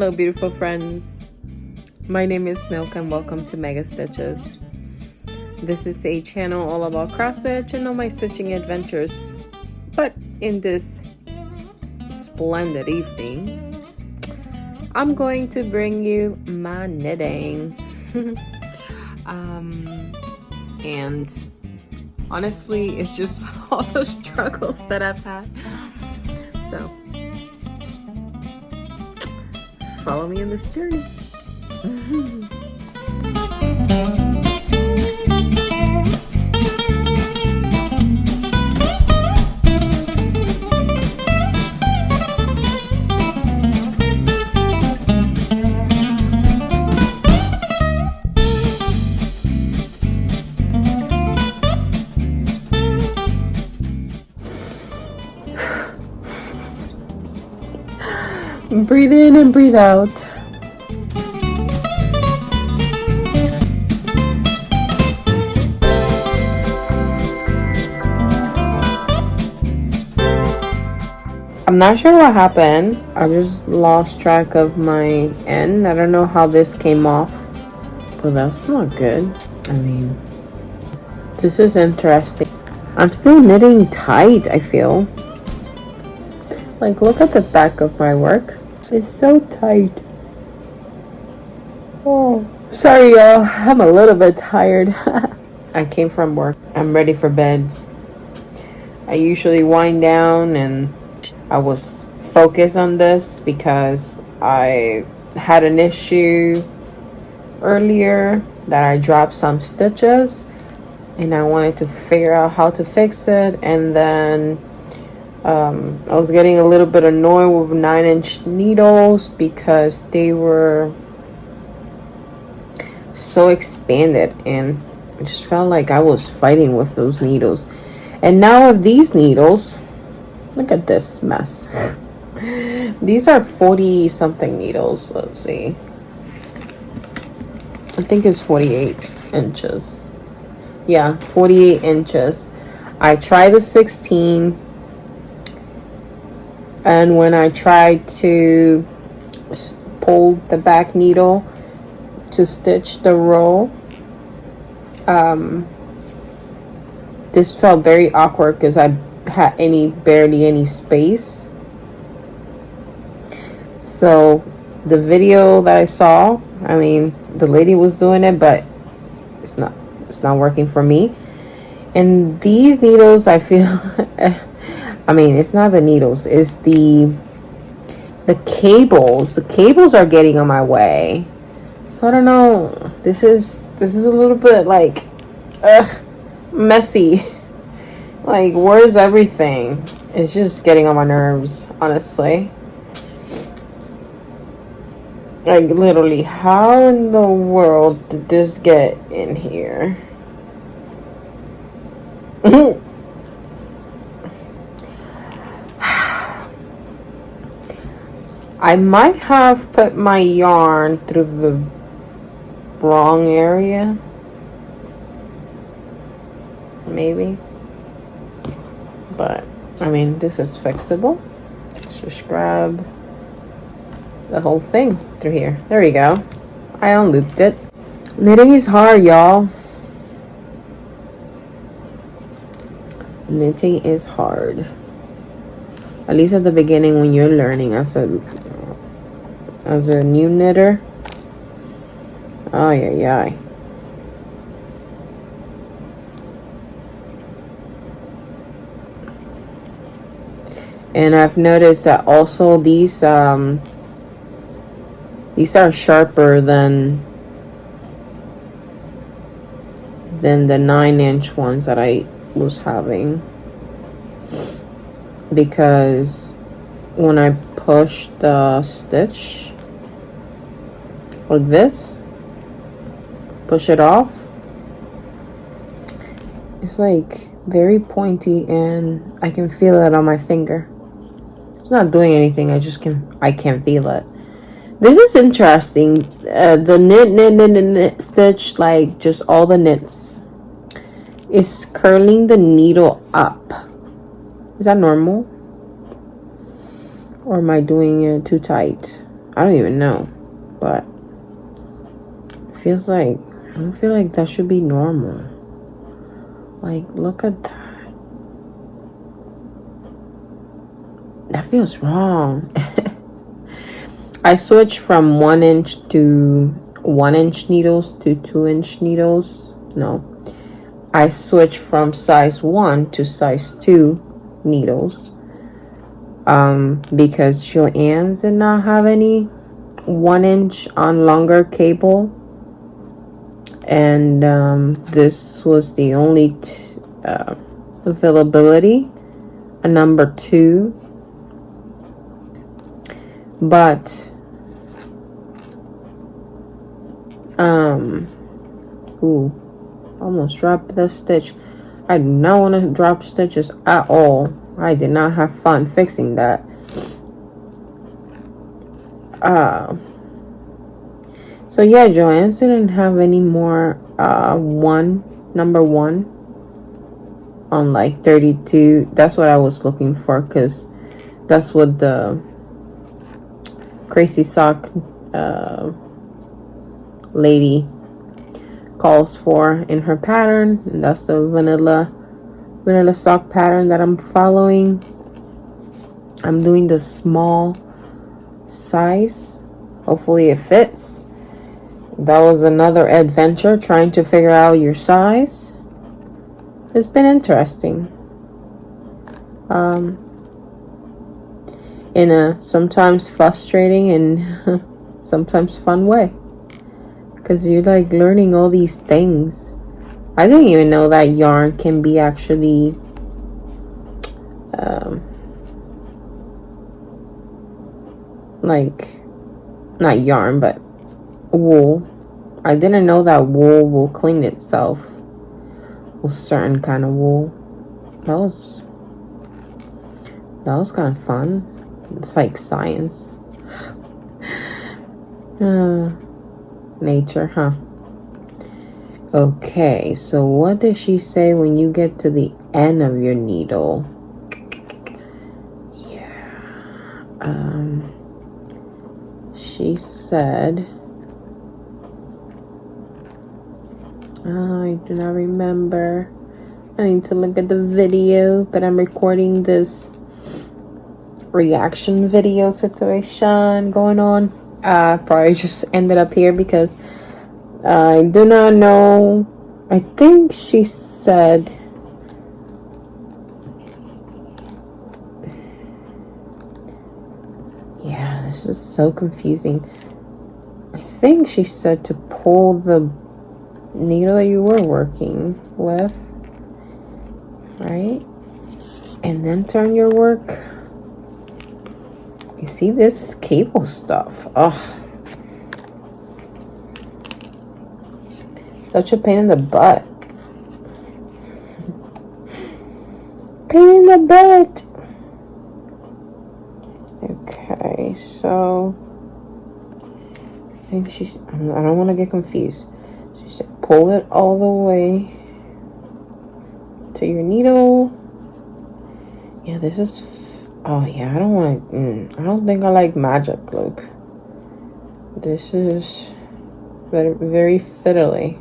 Hello beautiful friends, my name is Milk and welcome to Mega Stitches. This is a channel all about cross stitch and all my stitching adventures, but in this splendid evening I'm going to bring you my knitting. And honestly it's just all the struggles that I've had, so follow me in this journey. Breathe in and breathe out. I'm not sure what happened. I just lost track of my end. I don't know how this came off, but that's not good. I mean, this is interesting. I'm still knitting tight, I feel. Like, look at the back of my work. It's so tight. Oh, sorry y'all, I'm a little bit tired. I came from work. I'm ready for bed. I usually wind down, and I was focused on this because I had an issue earlier that I dropped some stitches and I wanted to figure out how to fix it. And then I was getting a little bit annoyed with 9-inch needles because they were so expanded, and I just felt like I was fighting with those needles. And now with these needles, look at this mess. These are 40 something needles. Let's see, I think it's 48 inches. Yeah, 48 inches. I tried the 16, and when I tried to pull the back needle to stitch the row, this felt very awkward because I had barely any space. So the video that I saw, I mean, the lady was doing it, but it's not working for me. And these needles, I feel I mean, it's not the needles, it's the cables. The cables are getting on my way. So I don't know. This is a little bit like messy. Like, where's everything? It's just getting on my nerves, honestly. Like, literally, how in the world did this get in here? I might have put my yarn through the wrong area. Maybe. But, I mean, this is fixable. Just grab the whole thing through here. There we go. I unlooped it. Knitting is hard, y'all. Knitting is hard. At least at the beginning when you're learning as a new knitter. Oh, yeah. And I've noticed that also these are sharper than the 9-inch ones that I was having, because when I push the stitch like this, push it off, it's like very pointy and I can feel it on my finger. It's not doing anything, I can't feel it. This is interesting. The knit stitch, like just all the knits, is curling the needle up. Is that normal? Or am I doing it too tight? I don't even know, but it feels like, I don't feel like that should be normal. Like, look at that. That feels wrong. I switched from 1 inch to 1 inch needles to 2 inch needles. No, I switched from size 1 to size 2 needles. Because Joann's did not have any 1 inch on longer cable. And this was the only availability, a number 2. But ooh, almost dropped the stitch. I do not want to drop stitches at all. I did not have fun fixing that. So yeah, Joann's didn't have any more number 1 on like 32. That's what I was looking for, because that's what the Crazy Sock lady calls for in her pattern, and that's the vanilla sock pattern that I'm following. I'm doing the small size. Hopefully it fits. That was another adventure, trying to figure out your size. It's been interesting. In a sometimes frustrating and sometimes fun way. Because you're like learning all these things. I didn't even know that yarn can be actually like, not yarn, but wool. I didn't know that wool will clean itself. With certain kind of wool. That was kind of fun. It's like science. Nature, huh? Okay, so what does she say when you get to the end of your needle? Yeah. She said, I do not remember. I need to look at the video, but I'm recording this reaction video situation going on. Probably just ended up here because I do not know. I think she said, yeah, this is so confusing. I think she said to pull the needle that you were working with, right? And then turn your work. You see this cable stuff? Ugh. Such a pain in the butt. Pain in the butt. Okay, so I think I don't want to get confused. She said pull it all the way to your needle. Yeah, this is, oh yeah, I don't want to, I don't think I like magic loop. This is very, very fiddly.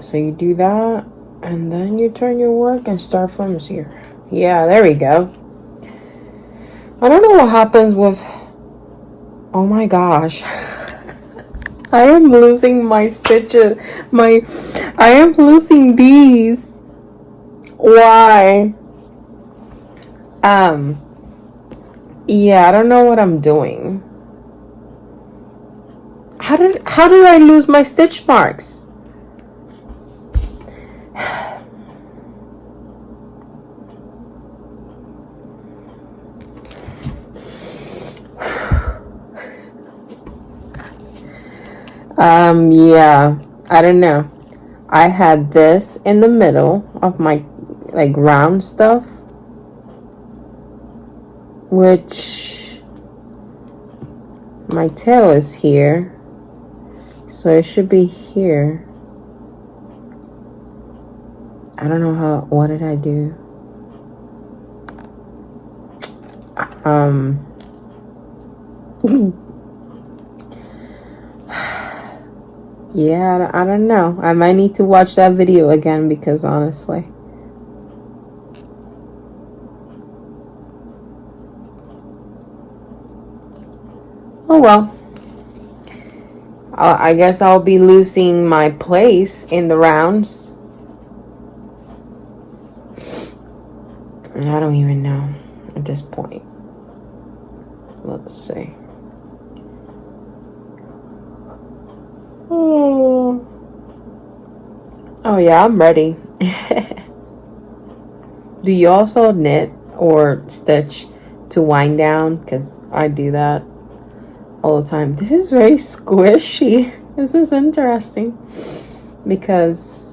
So you do that, and then you turn your work and start from 0. Yeah, there we go. I don't know what happens with, oh my gosh. I am losing my stitches. I am losing these. Why? Yeah, I don't know what I'm doing. How did I lose my stitch marks? Yeah, I don't know. I had this in the middle of my like round stuff, which my tail is here, so it should be here. I don't know what did I do? Yeah, I don't know. I might need to watch that video again because honestly. Oh well. I guess I'll be losing my place in the rounds. I don't even know at this point. Let's see. Oh yeah, I'm ready. Do you also knit or stitch to wind down? Because I do that all the time. This is very squishy. This is interesting because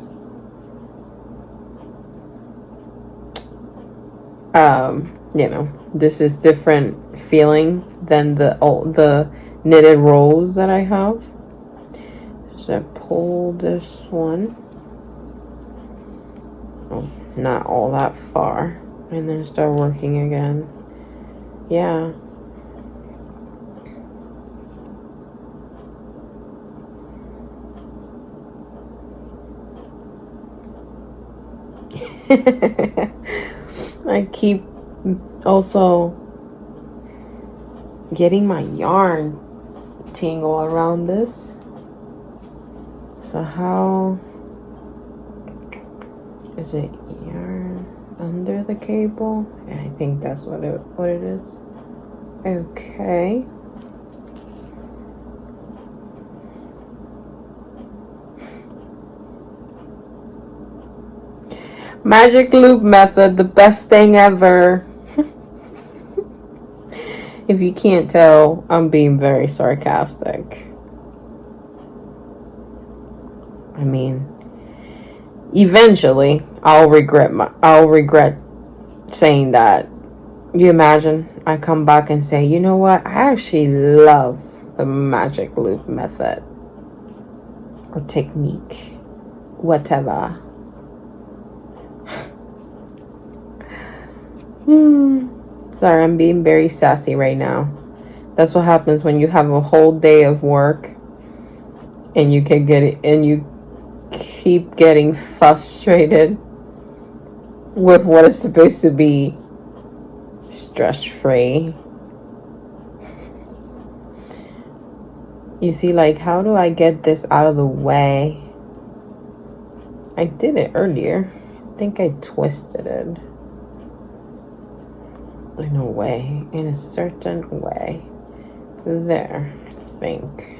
you know, this is different feeling than the knitted rolls that I have. So I pull this one. Oh, not all that far, and then start working again. Yeah. I keep also getting my yarn tingle around this. So how is it? Yarn under the cable? I think that's what it is. Okay. Magic loop method, the best thing ever. If you can't tell, I'm being very sarcastic. I mean, eventually I'll regret saying that. You imagine I come back and say, you know what, I actually love the magic loop method or technique, whatever. Sorry, I'm being very sassy right now. That's what happens when you have a whole day of work and you can get it, and you keep getting frustrated with what is supposed to be stress-free. You see, like, how do I get this out of the way? I did it earlier. I think I twisted it. In a way, in a certain way. There, I think.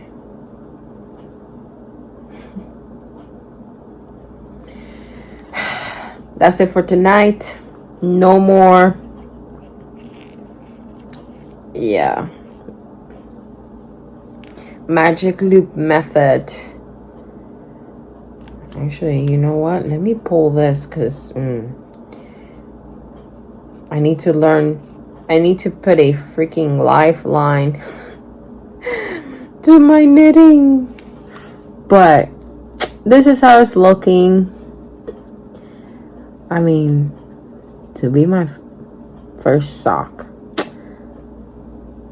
That's it for tonight. No more. Yeah. Magic loop method. Actually, you know what? Let me pull this because I need to learn. I need to put a freaking lifeline to my knitting. But this is how it's looking. I mean, to be my first sock.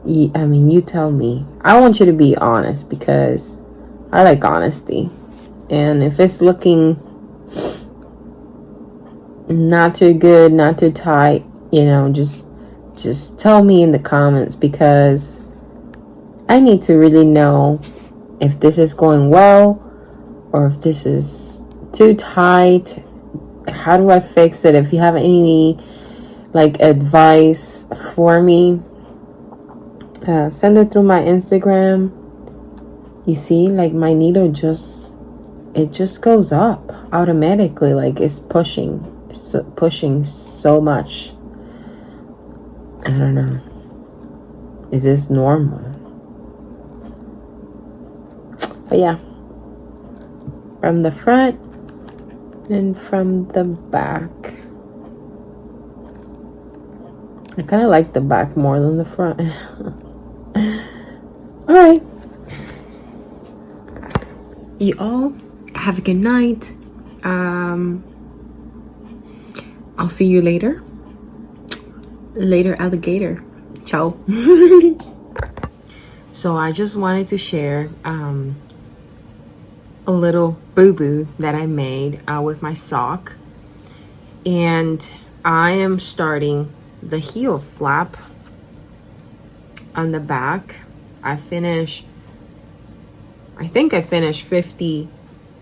I mean, you tell me. I want you to be honest because I like honesty. And if it's looking not too good, not too tight, you know, just tell me in the comments because I need to really know if this is going well or if this is too tight. How do I fix it? If you have any like advice for me, send it through my Instagram. You see, like my needle just goes up automatically, like it's pushing so much. I don't know. Is this normal? But yeah, from the front and from the back. I kind of like the back more than the front. All right. You all have a good night. I'll see you later. Later, alligator. Ciao. So I just wanted to share a little boo-boo that I made with my sock. And I am starting the heel flap on the back. I think I finished 50,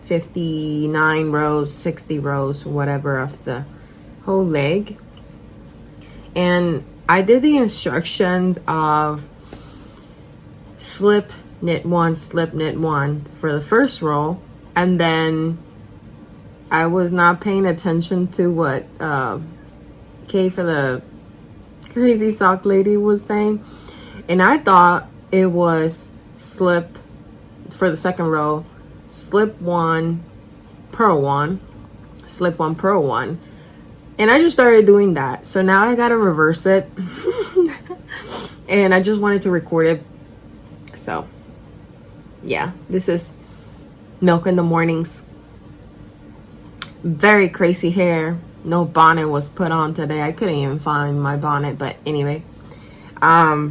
59 rows, 60 rows, whatever, of the whole leg. And I did the instructions of slip, knit one, slip, knit one for the first row. And then I was not paying attention to what Kay for the crazy sock lady was saying. And I thought it was slip for the second row, slip one, purl one, slip one, purl one. And I just started doing that. So now I gotta reverse it. And I just wanted to record it. So yeah, this is Milk in the Mornings. Very crazy hair. No bonnet was put on today. I couldn't even find my bonnet, but anyway. I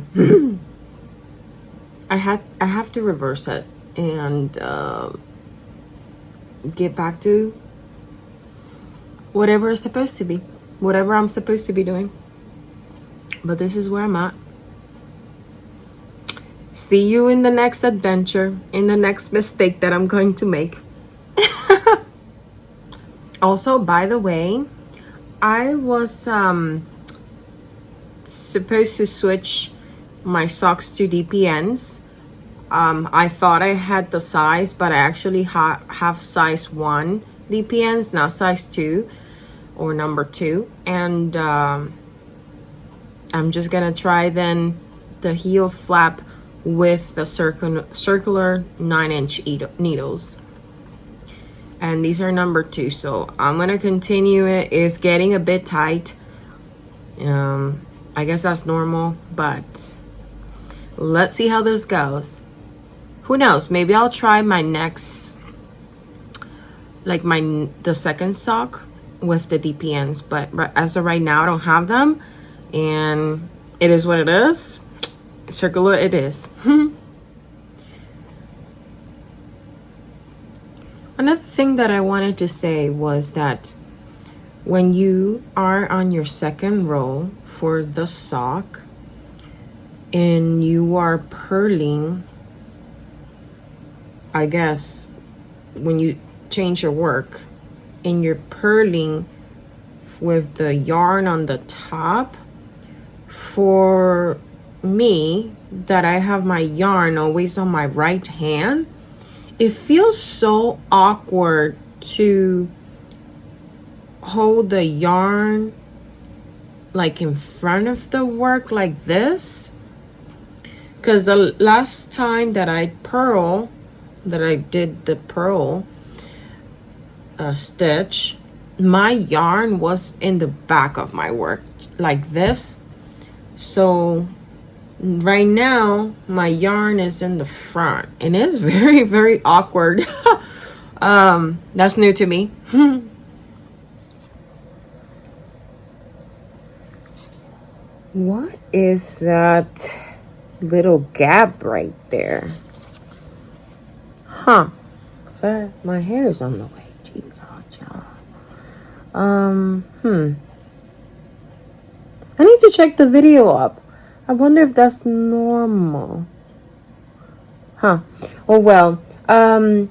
have to reverse it and get back to whatever it's supposed to be, whatever I'm supposed to be doing. But this is where I'm at. See you in the next adventure, in the next mistake that I'm going to make. Also, by the way, I was supposed to switch my socks to DPNs. I thought I had the size, but I actually have size 1 DPNs, not size 2 or number 2. And I'm just gonna try then the heel flap with the circular 9-inch needles. And these are number 2, so I'm gonna continue it. It's getting a bit tight. I guess that's normal, but let's see how this goes. Who knows? Maybe I'll try my next, like the second sock with the DPNs. But as of right now, I don't have them, and it is what it is. Circular it is. Another thing that I wanted to say was that when you are on your second row for the sock and you are purling, I guess when you change your work and you're purling with the yarn on the top, for me, that I have my yarn always on my right hand, it feels so awkward to hold the yarn like in front of the work like this. Because the last time that I did the purl stitch, my yarn was in the back of my work like this. So right now my yarn is in the front and it's very, very awkward. That's new to me. What is that little gap right there? Huh? So my hair is on the way. Jeez, I need to check the video up. I wonder if that's normal. Huh? Oh well. I'm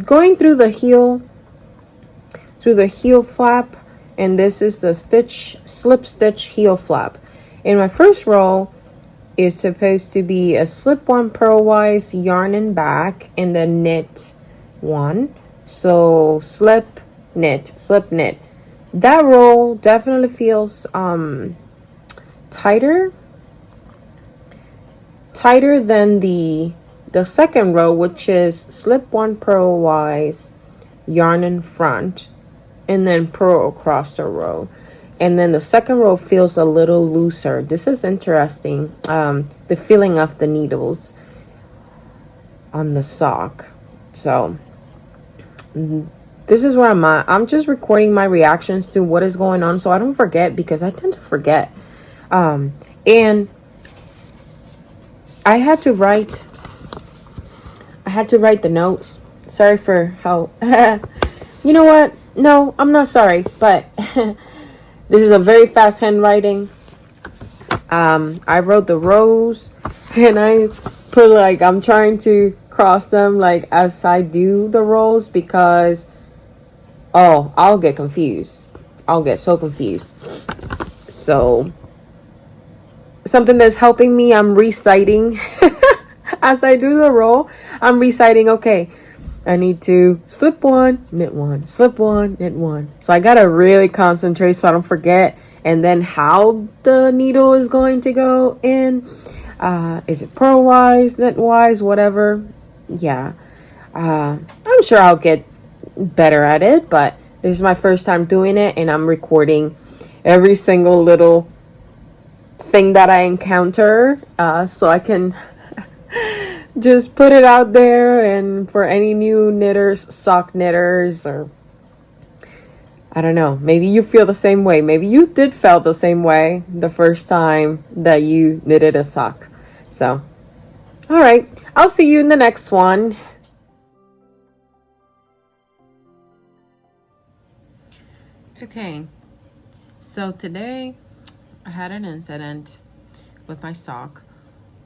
going through the heel flap, and this is the slip stitch heel flap. In my first row is supposed to be a slip one purlwise, yarn in back, and then knit one. So slip knit, slip knit. That row definitely feels tighter than the second row, which is slip one purlwise, yarn in front, and then purl across the row. And then the second row feels a little looser. This is interesting. The feeling of the needles on the sock. So this is where I'm at. I'm just recording my reactions to what is going on so I don't forget, because I tend to forget. And I had to write the notes. Sorry for how you know what? No, I'm not sorry, but this is a very fast handwriting. I wrote the rows and I put like I'm trying to cross them like as I do the rows because I'll get confused. I'll get so confused. So something that's helping me, I'm reciting as I do the roll. I'm reciting, okay, I need to slip one, knit one, slip one, knit one. So I gotta really concentrate so I don't forget. And then how the needle is going to go in. Is it purlwise, knitwise, whatever? Yeah. I'm sure I'll get better at it, but this is my first time doing it, and I'm recording every single little thing that I encounter, so I can just put it out there. And for any new knitters, sock knitters, or I don't know, maybe you feel the same way. Maybe you did feel the same way the first time that you knitted a sock. So, all right, I'll see you in the next one. Okay, so today I had an incident with my sock.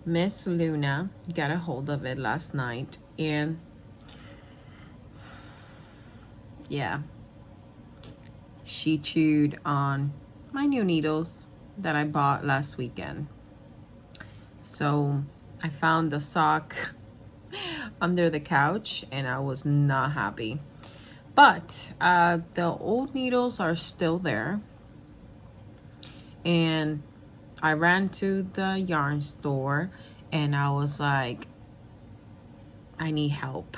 Miss Luna got a hold of it last night, and yeah, she chewed on my new needles that I bought last weekend. So I found the sock under the couch and I was not happy. But the old needles are still there. And I ran to the yarn store and I was like, I need help.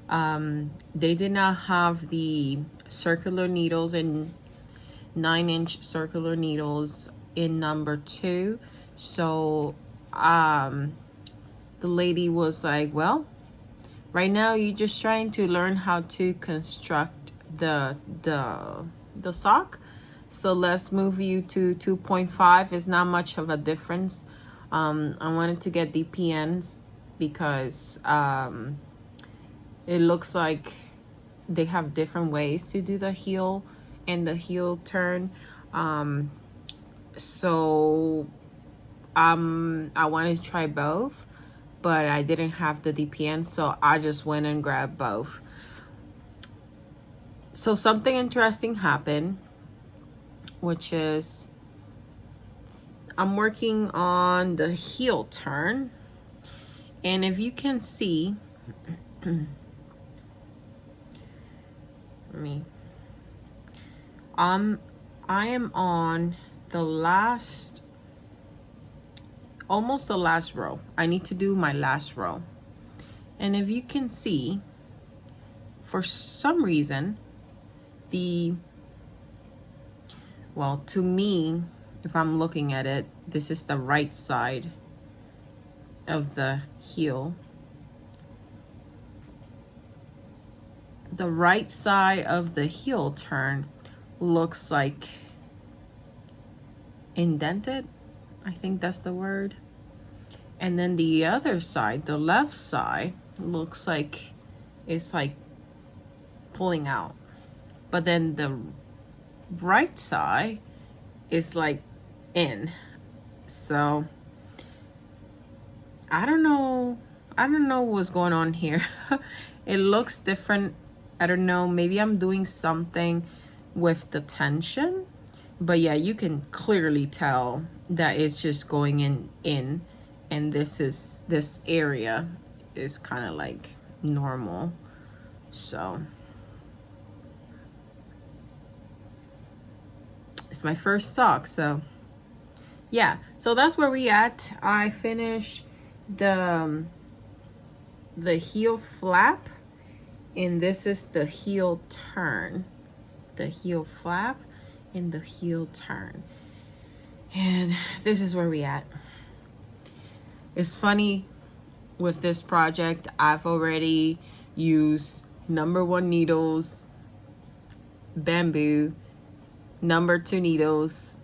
They did not have the circular needles and 9-inch circular needles in number 2. So the lady was like, well, right now you're just trying to learn how to construct the sock. So let's move you to 2.5. It's not much of a difference. I wanted to get DPNs because it looks like they have different ways to do the heel and the heel turn. So I wanted to try both, but I didn't have the DPN, so I just went and grabbed both. So something interesting happened, which is I'm working on the heel turn, and if you can see me, I am on the last, almost the last row. I need to do my last row, and if you can see, for some reason, well, to me, if I'm looking at it, this is the right side of the heel. The right side of the heel turn looks like indented. I think that's the word. And then the other side, the left side, looks like it's like pulling out. But then the right side is like in. So I don't know what's going on here. It looks different. I don't know, maybe I'm doing something with the tension, but yeah, you can clearly tell that it's just going in, and this area is kind of like normal. So it's my first sock, so yeah, so that's where we at. I finished the heel flap, and this is the heel turn, the heel flap and the heel turn, and this is where we at. It's funny, with this project I've already used number 1 needles, bamboo, number 2 needles,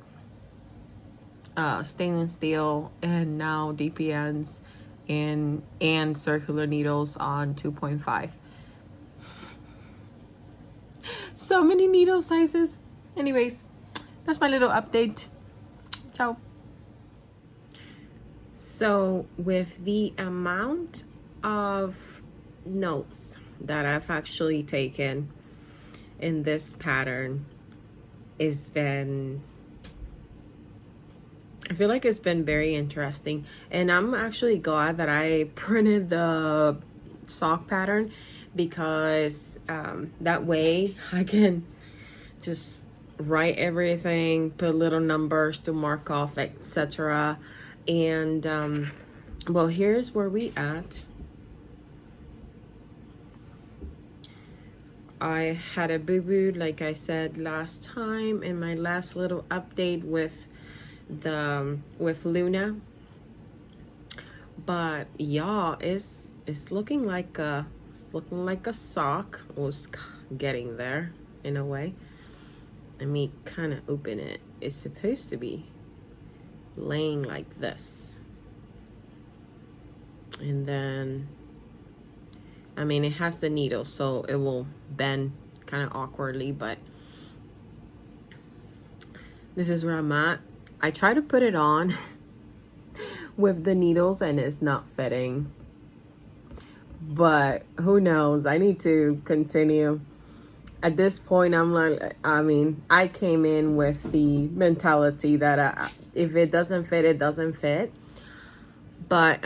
stainless steel, and now DPNs and circular needles on 2.5. So many needle sizes. Anyways, that's my little update. Ciao. So with the amount of notes that I've actually taken in this pattern, I feel like it's been very interesting, and I'm actually glad that I printed the sock pattern, because that way I can just write everything, put little numbers to mark off, etc. And well, here's where we at. I had a boo-boo, like I said last time in my last little update with Luna, but y'all, it's looking like a sock. Was getting there in a way. Let me kind of open it. It's supposed to be laying like this, and then I mean, it has the needle, so it will bend kind of awkwardly, but this is where I'm at. I try to put it on with the needles and it's not fitting, but who knows? I need to continue. At this point, I'm like, I mean, I came in with the mentality that if it doesn't fit, it doesn't fit. But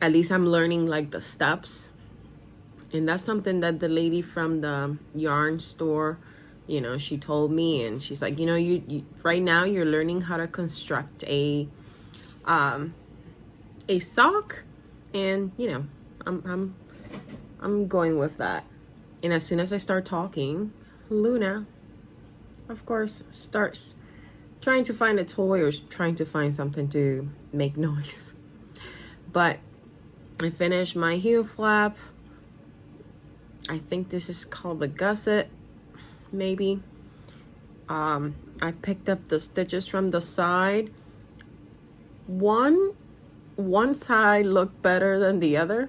at least I'm learning like the steps. And that's something that the lady from the yarn store, you know, she told me, and she's like, you know, you right now you're learning how to construct a sock, and you know, I'm going with that. And as soon as I start talking, Luna, of course, starts trying to find a toy or trying to find something to make noise. But I finished my heel flap. I think this is called the gusset, maybe. I picked up the stitches from the side. One side looked better than the other.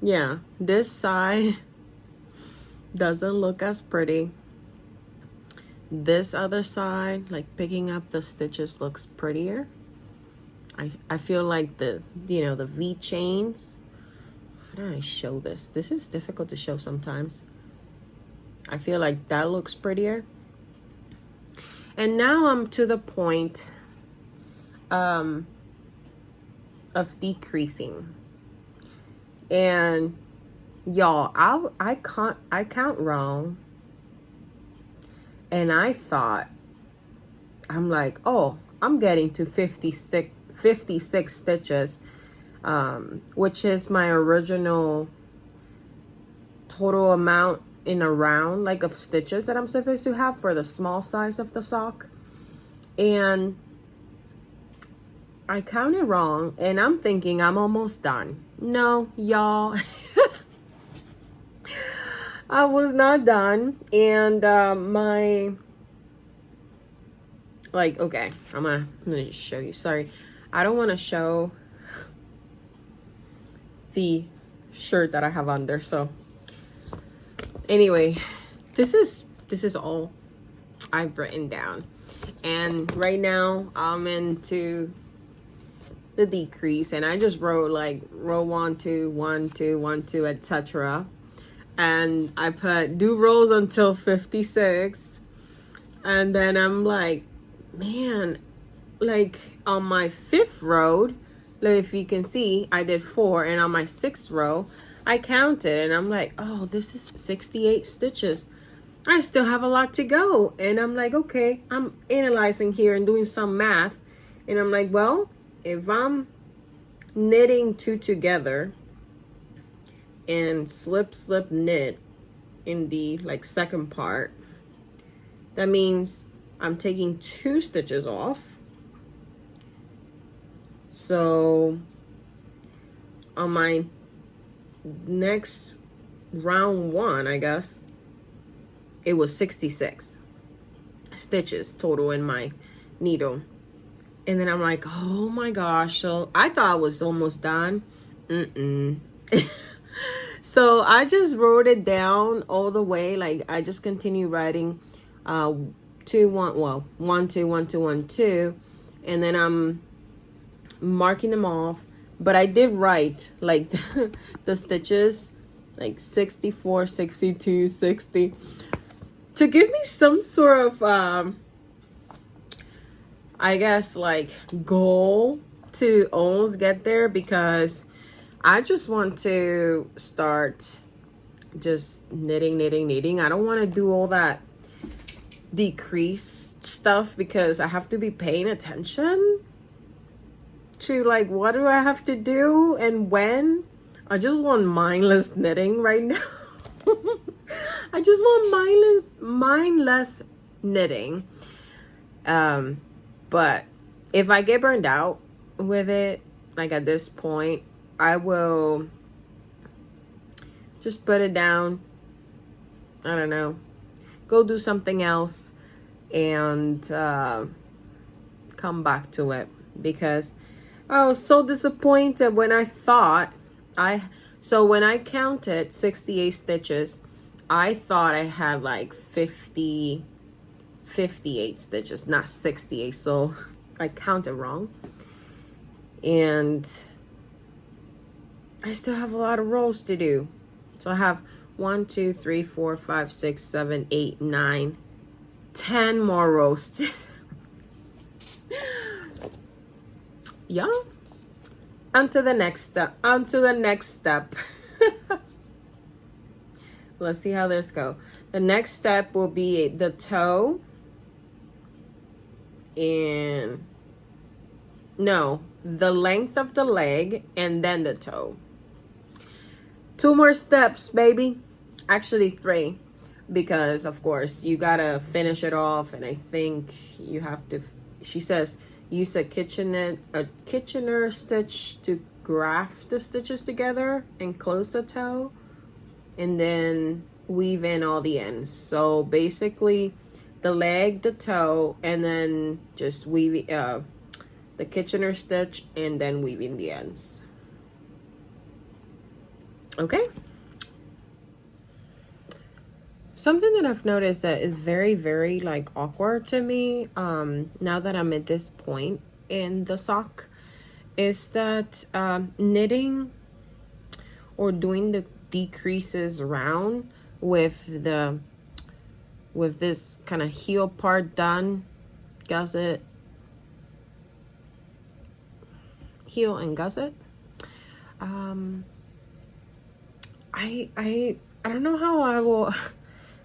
Yeah, this side doesn't look as pretty. This other side, like picking up the stitches, looks prettier. I feel like the V chains. How do I show this? This is difficult to show sometimes. I feel like that looks prettier. And now I'm to the point of decreasing. And y'all, I count wrong. And I thought, I'm like, oh, I'm getting to 56 stitches, which is my original total amount in a round, like, of stitches that I'm supposed to have for the small size of the sock. And I counted wrong, and I'm thinking I'm almost done. No, y'all. I was not done. And okay, I'm gonna just show you. Sorry, I don't want to show the shirt that I have under. So anyway, this is all I've written down, and right now I'm into the decrease, and I just wrote like row 1 2 1 2 1 2, etc. And I put do rows until 56, and then I'm like, man, like on my 5th row, like, if you can see, I did 4, and on my 6th row I counted, and I'm like, oh, this is 68 stitches. I still have a lot to go. And I'm like, okay, I'm analyzing here and doing some math, and I'm like, well, if I'm knitting 2 together and slip knit in the like second part, that means I'm taking 2 stitches off. So on my next round 1, I guess, it was 66. stitches total in my needle. And then I'm like, oh my gosh. So I thought I was almost done. So I just wrote it down all the way. Like I just continue writing 2 1, well 1 2 1 2 1 2, and then I'm marking them off. But I did write like the stitches like 64, 62, 60 to give me some sort of I guess like goal to almost get there, because I just want to start just knitting. I don't want to do all that decrease stuff, because I have to be paying attention to like what do I have to do and when. I just want mindless knitting right now. I just want mindless knitting. But if I get burned out with it, like at this point, I will just put it down. I don't know. Go do something else and come back to it, because I was so disappointed when I thought so when I counted 68 stitches, I thought I had like 58 stitches, not 68. So I counted wrong. And I still have a lot of rows to do. So I have 1 2 3 4 5 6 7 8 9 10 more rows to yeah. On to the next step. Let's see how this goes. The next step will be the toe and the length of the leg and then the toe. 2 more steps, baby. Actually 3, because of course you gotta finish it off, and I think you have to, she says, use a Kitchener stitch to graft the stitches together and close the toe, and then weave in all the ends. So basically the leg, the toe, and then just weave the Kitchener stitch and then weaving the ends. Okay. Something that I've noticed that is very, very like awkward to me now that I'm at this point in the sock is that knitting or doing the decreases round with this kind of heel part done, gusset, heel and gusset. I don't know how I will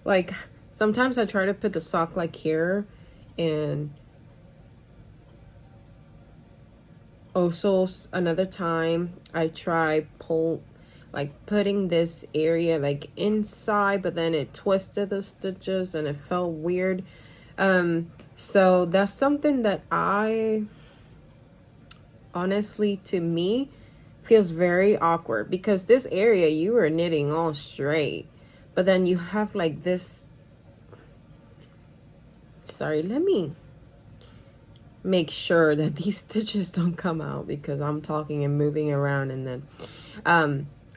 like sometimes I try to put the sock like here, and also another time I try putting this area like inside, but then it twisted the stitches and it felt weird. So that's something that I honestly, to me, feels very awkward, because this area you were knitting all straight, but then you have like this. Sorry, let me make sure that these stitches don't come out, because I'm talking and moving around. And then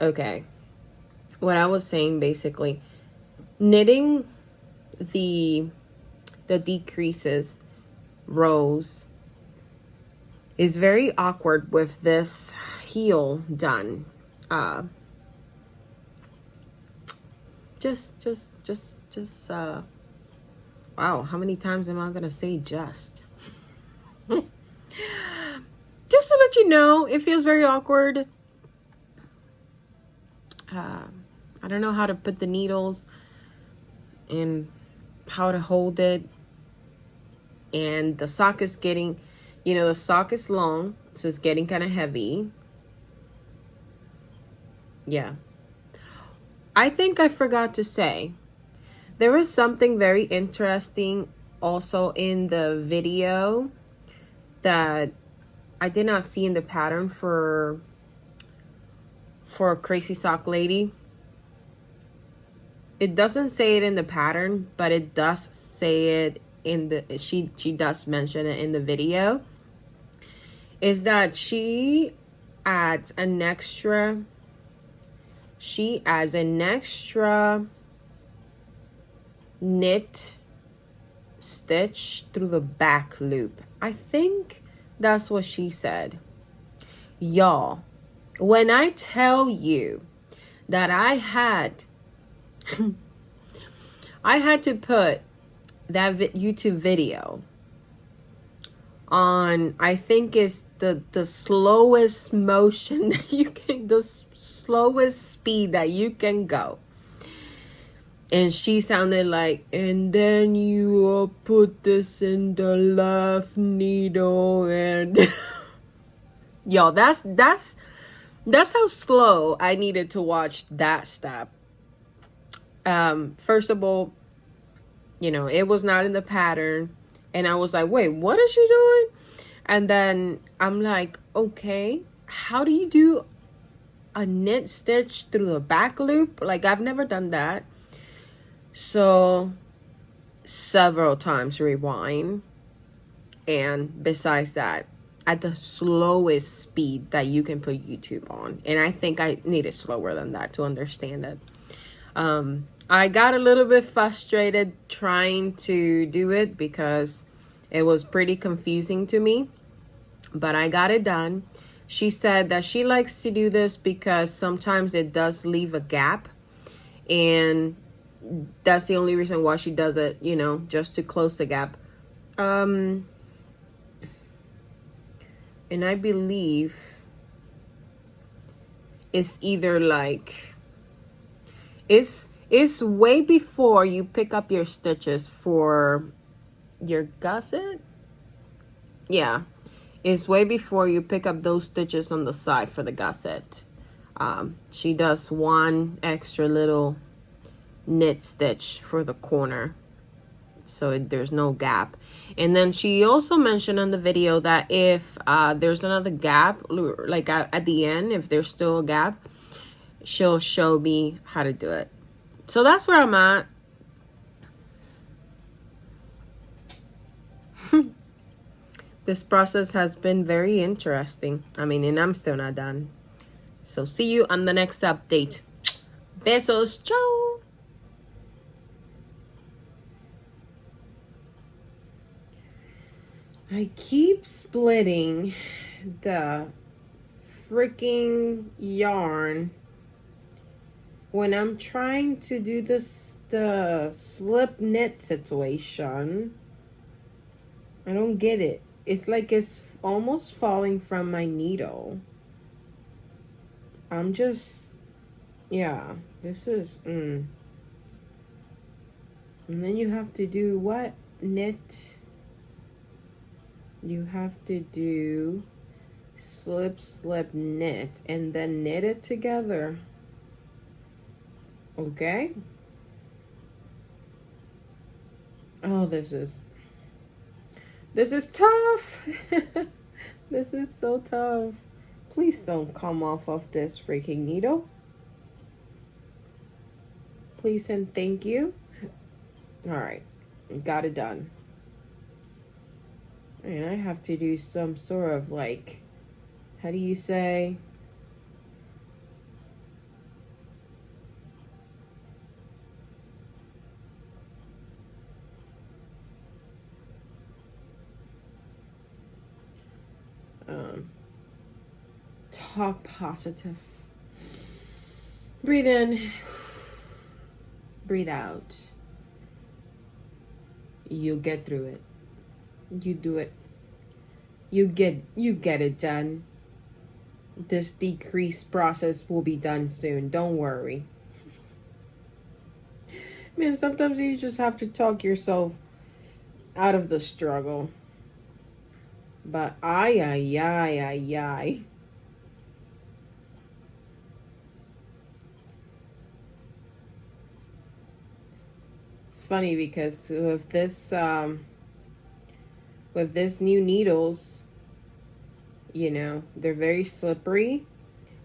okay, what I was saying, basically knitting the decreases rows is very awkward with this heel done. Just wow, how many times am I gonna say just? Just to let you know, it feels very awkward. I don't know how to put the needles and how to hold it. And the sock is getting, the sock is long, so it's getting kind of heavy. Yeah. I think I forgot to say, there was something very interesting also in the video that I did not see in the pattern for Crazy Sock Lady. It doesn't say it in the pattern, but it does say it in the, she does mention it in the video, is that she adds an extra knit stitch through the back loop. I think that's what she said. Y'all, when I tell you that I had to put that YouTube video on, I think is the slowest motion that you can, the slowest speed that you can go. And she sounded like, and then you put this in the left needle, and yo, that's how slow I needed to watch that step. First of all, you know, it was not in the pattern, and I was like, wait, what is she doing? And then I'm like, okay, how do you do a knit stitch through the back loop? Like, I've never done that. So several times rewind, and besides that, at the slowest speed that you can put YouTube on, and I think I need it slower than that to understand it. I got a little bit frustrated trying to do it because it was pretty confusing to me, but I got it done. She said that she likes to do this because sometimes it does leave a gap, and that's the only reason why she does it, you know, just to close the gap. And I believe it's either like, it's way before you pick up your stitches for your gusset. Yeah, it's way before you pick up those stitches on the side for the gusset. She does one extra little knit stitch for the corner, so there's no gap. And then she also mentioned in the video that if there's another gap, like at the end, if there's still a gap, she'll show me how to do it. So that's where I'm at. This process has been very interesting. I mean, and I'm still not done. So see you on the next update. Besos. Ciao. I keep splitting the freaking yarn when I'm trying to do this, the slip knit situation. I don't get it. It's like it's almost falling from my needle. I'm just, yeah, this is, And then you have to do what? Knit. You have to do slip, knit, and then knit it together. Okay? Oh, this is tough. This is so tough. Please don't come off of this freaking needle. Please and thank you. All right, got it done. And I have to do some sort of like, how do you say? Talk positive. Breathe in. Breathe out. You get through it. You do it. You get it done. This decrease process will be done soon. Don't worry. Man, sometimes you just have to talk yourself out of the struggle. But ay. It's funny because with this new needles, you know, they're very slippery.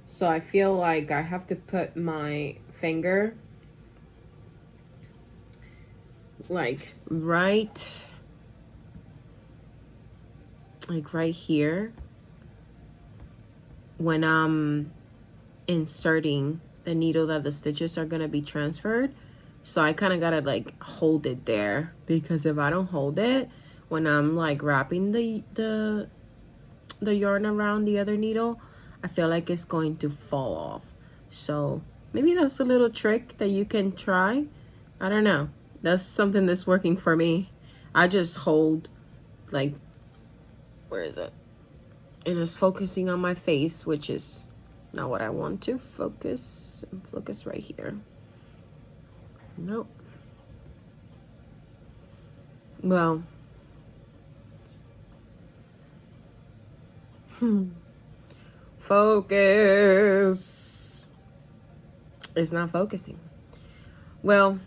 So I feel like I have to put my finger like right like right here, when I'm inserting the needle that the stitches are gonna be transferred. So I kind of gotta like hold it there, because if I don't hold it when I'm like wrapping the yarn around the other needle, I feel like it's going to fall off. So maybe that's a little trick that you can try. I don't know. That's something that's working for me. I just hold, like, where is it? And it's focusing on my face, which is not what I want to focus. Focus right here. Nope. Well, focus. It's not focusing. Well,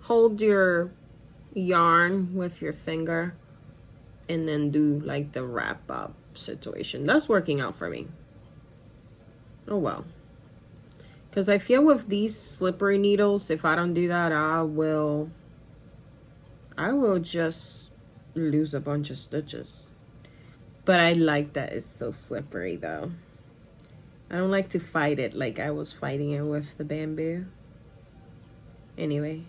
hold your yarn with your finger and then do like the wrap up situation. That's working out for me. Oh well. Because I feel with these slippery needles, if I don't do that, I will just lose a bunch of stitches. But I like that it's so slippery though. I don't like to fight it like I was fighting it with the bamboo. Anyway.